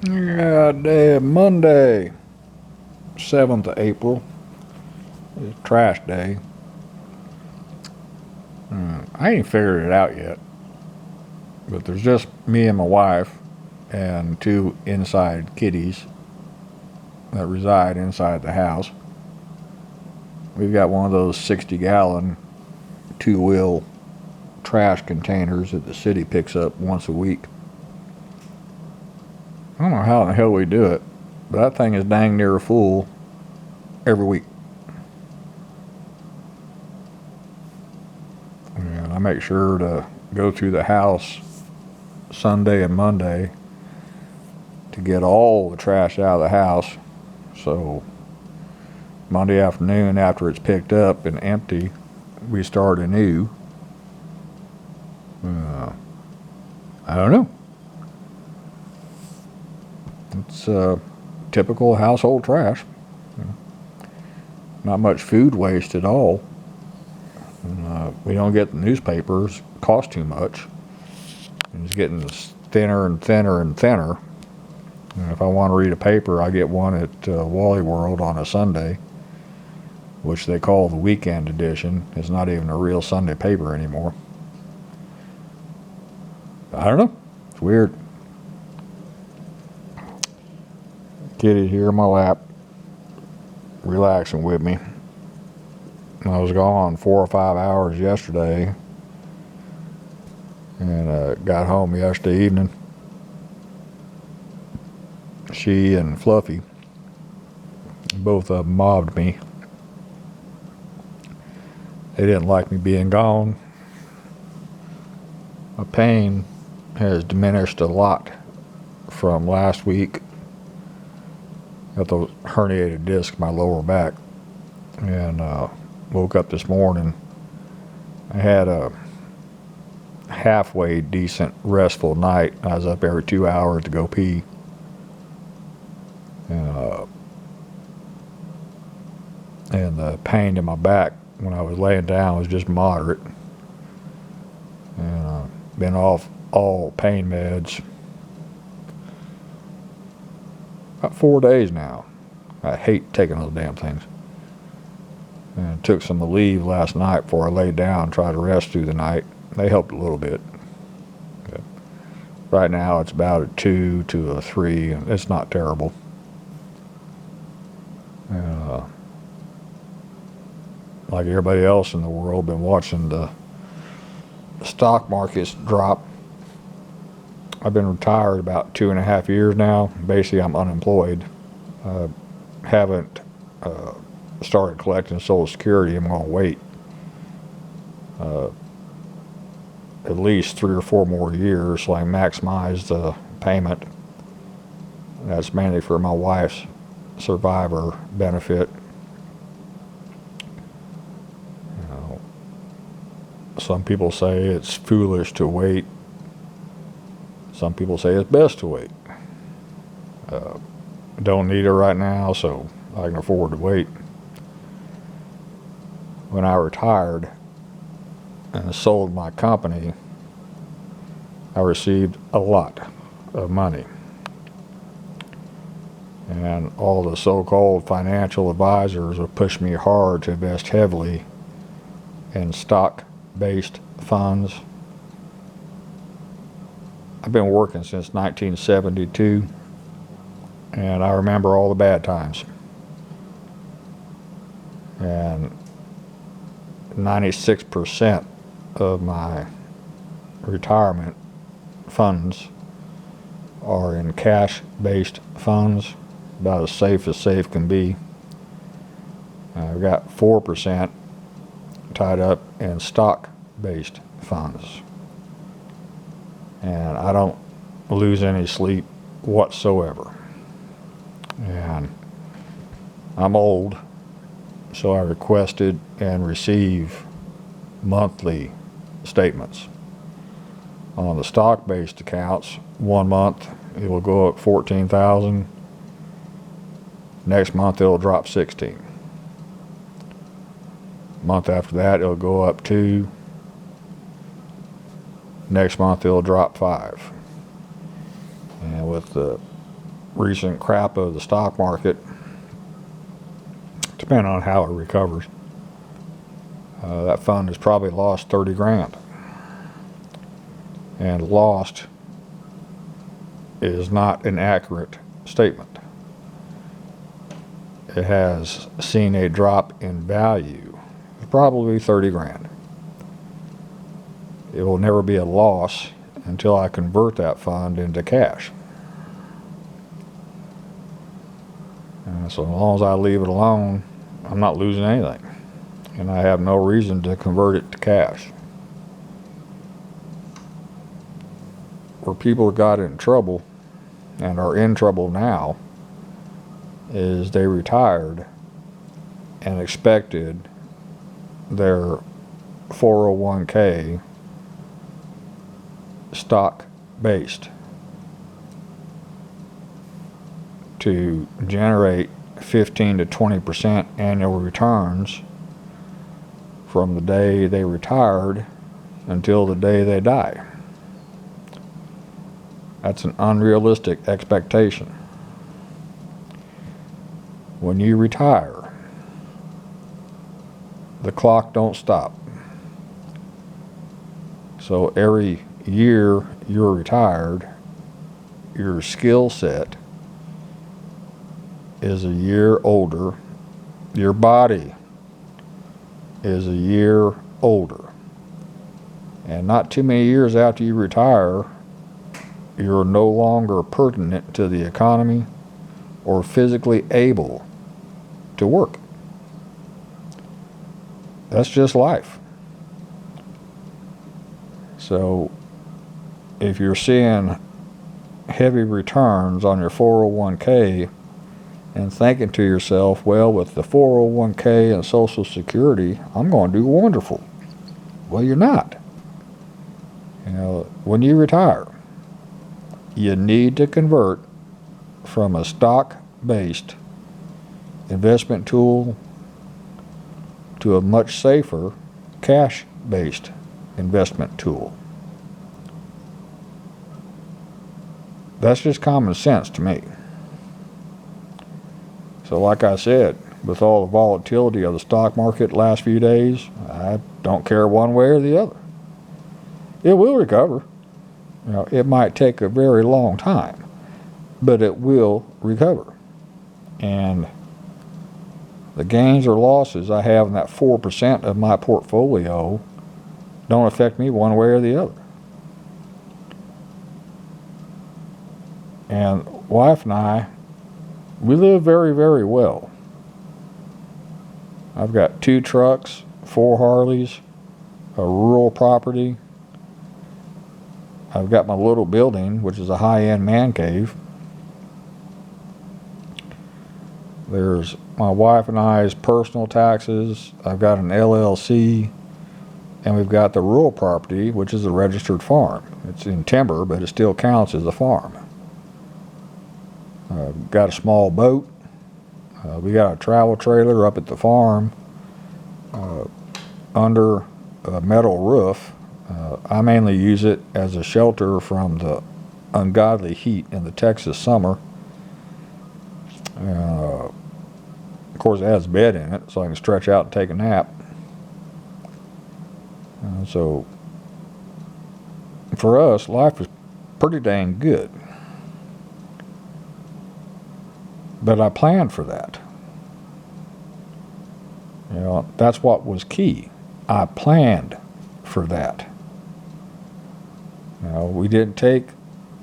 God damn, Monday, 7th of April. It's trash day. I ain't figured it out yet, but there's just me and my wife and two inside kitties that reside inside the house. We've got one of those 60-gallon two-wheel trash containers that the city picks up once a week. I don't know how in the hell we do it, but that thing is dang near full every week. And I make sure to go through the house Sunday and Monday to get all the trash out of the house. So Monday afternoon, after it's picked up and empty, we start anew. I don't know. It's typical household trash. Not much food waste at all. We don't get the newspapers. Cost too much. It's getting thinner and thinner and thinner. And if I want to read a paper, I get one at Wally World on a Sunday, which they call the weekend edition. It's not even a real Sunday paper anymore. I don't know. It's weird. Kitty here in my lap, relaxing with me. I was gone 4 or 5 hours yesterday, and got home yesterday evening. She and Fluffy, both of them mobbed me. They didn't like me being gone. My pain has diminished a lot from last week. Got those herniated discs in my lower back, and woke up this morning. I had a halfway decent restful night. I was up every 2 hours to go pee. And the pain in my back when I was laying down was just moderate. And been off all pain meds about 4 days now. I hate taking those damn things. And took some leave last night before I laid down and tried to rest through the night. They helped a little bit. Okay. Right now it's about a 2 to a 3. It's not terrible. Like everybody else in the world, been watching the stock markets drop. I've been retired about 2.5 years now. Basically, I'm unemployed. Haven't started collecting Social Security. I'm going to wait at least 3 or 4 more years so I maximize the payment. That's mainly for my wife's survivor benefit. Some people say it's foolish to wait. Some people say it's best to wait. Don't need it right now, so I can afford to wait. When I retired and sold my company, I received a lot of money. And all the so-called financial advisors have pushed me hard to invest heavily in stock-based funds. I've been working since 1972, and I remember all the bad times. And 96% of my retirement funds are in cash-based funds, about as safe can be. I've got 4% tied up in stock-based funds. And I don't lose any sleep whatsoever. And I'm old, so I requested and receive monthly statements. On the stock-based accounts, 1 month it will go up 14,000. Next month it'll drop 16. Month after that it'll go up 2. Next month it'll drop 5. And with the recent crap of the stock market, depending on how it recovers, that fund has probably lost 30 grand. And lost is not an accurate statement. It has seen a drop in value of probably 30 grand. It will never be a loss until I convert that fund into cash. So as long as I leave it alone, I'm not losing anything. And I have no reason to convert it to cash. Where people got in trouble and are in trouble now is they retired and expected their 401k stock-based to generate 15 to 20% annual returns from the day they retired until the day they die. That's an unrealistic expectation. When you retire, the clock don't stop. So every year you're retired, your skill set is a year older. Your body is a year older. And not too many years after you retire, you're no longer pertinent to the economy or physically able to work. That's just life. So if you're seeing heavy returns on your 401k and thinking to yourself, well, with the 401k and Social Security, I'm going to do wonderful. Well, you're not. You know, when you retire, you need to convert from a stock-based investment tool to a much safer cash-based investment tool. That's just common sense to me. So like I said, with all the volatility of the stock market last few days, I don't care one way or the other. It will recover. You know, it might take a very long time, but it will recover. And the gains or losses I have in that 4% of my portfolio don't affect me one way or the other. And wife and I, we live very, very well. I've got 2 trucks, 4 Harleys, a rural property. I've got my little building, which is a high-end man cave. There's my wife and I's personal taxes. I've got an LLC. And we've got the rural property, which is a registered farm. It's in timber, but it still counts as a farm. Got a small boat. We got a travel trailer up at the farm under a metal roof. I mainly use it as a shelter from the ungodly heat in the Texas summer. Of course, it has a bed in it, so I can stretch out and take a nap. So for us, life is pretty dang good. But I planned for that. You know, that's what was key. I planned for that. You know, we didn't take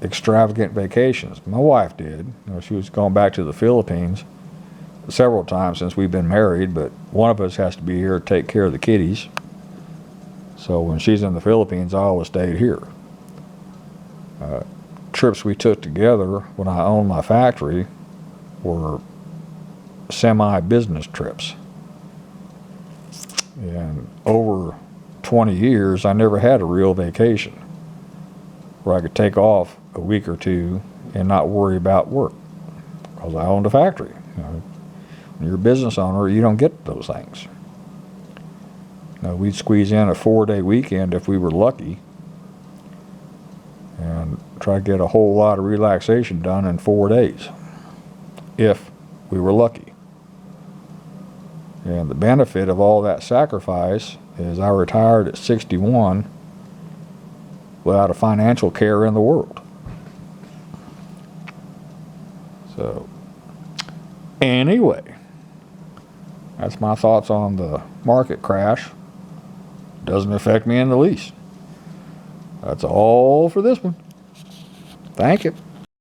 extravagant vacations. My wife did. You know, she was going back to the Philippines several times since we've been married, but one of us has to be here to take care of the kiddies. So when she's in the Philippines, I always stayed here. Trips we took together when I owned my factory were semi-business trips. And over 20 years, I never had a real vacation where I could take off a week or two and not worry about work, because I owned a factory. You know, when you're a business owner, you don't get those things. We'd squeeze in a 4-day weekend if we were lucky and try to get a whole lot of relaxation done in 4 days. if we were lucky. And the benefit of all that sacrifice is I retired at 61 without a financial care in the world. So, anyway, that's my thoughts on the market crash. Doesn't affect me in the least. That's all for this one. Thank you.